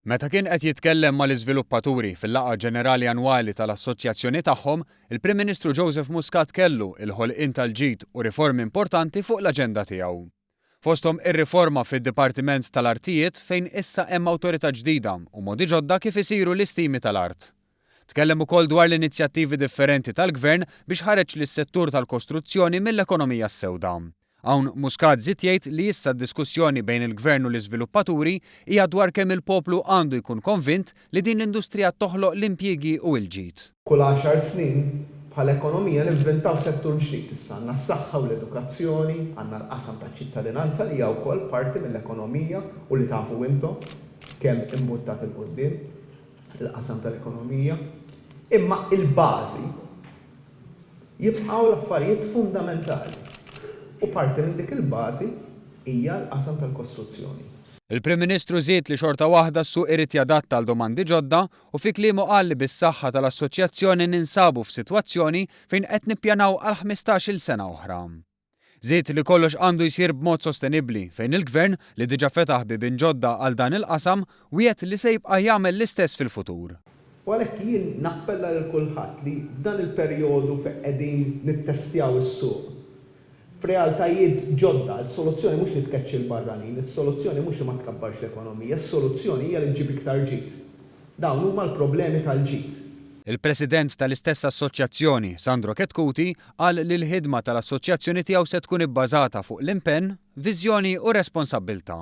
Meta kien qed jitkellem mal-iżviluppaturi fil-laqgħa ġenerali annwali tal-assoċjazzjoni tagħhom, il-Prim Ministru Joseph Muscat kellu il-ħolqien tal-ġid u riformi importanti fuq l-aġenda tiegħu. Fosthom ir-riforma fid-Dipartiment tal-Artijiet fejn issa hemm awtorità ġdida u modi ġodda kif isiru l-istimi tal-art. Tkellem ukoll dwar l-inizjattivi differenti tal-Gvern biex ħareġ lis-settur tal-kostruzzjoni mill-ekonomija s-sewda. Hawn Muscat żied jgħid li issa d-diskussjoni bejn il-Gvern u l-iżviluppaturi hija dwar kemm il-poplu għandu jkun konvint li din l-industrija toħloq l-impjiegi u l-ġid. Kull 10 snin bħal-ekonomija nivventaw settur ġdid issa għandna s-saħħa u l-edukazzjoni, għandna l-qasam taċ-ċittadinanza li hija wkoll parti mill-ekonomija u li tafu intom kemm imbuttat il-qudiem il-qasam tal-ekonomija. Imma il-bażi jibqgħu l-affarijiet fundamentali. U parti minn dik il-bażi hija l-qasam tal-kostruzzjoni. Il-Prim Ministru żied li xorta waħda s-suq irid jadatta għal domandi ġodda u fi kliemu qal li bis-saħħa tal-assoċjazzjoni ninsabu f'sitwazzjoni fejn qed nippjanaw għal 15-il sena oħra. Żied li kollox għandu jsir b'mod sostenibbli fejn il-Gvern li diġà fetaħ bibien ġodda għal dan il-qasam wiegħed li se jibqa' jagħmel l-istess fil-futur. U għalhekk jien nappella lil kulħadd li f'dan il-perjodu fejn qegħdin nittestjaw is-suq f'realtajiet ġodda, il-soluzzjoni mhux li tkeċċi l-barranin, is-soluzzjoni mhux li ma tkabbarx l-ekonomija, is-soluzzjoni hija li ġġib iktar ġid. Dawn huma l-problemi tal-ġid. Il-President tal-istess assoċjazzjoni, Sandro Ketkuti, qal li l-ħidma tal-assoċjazzjoni tiegħu se tkun ibbażata fuq l-impenn, viżjoni u responsabbiltà.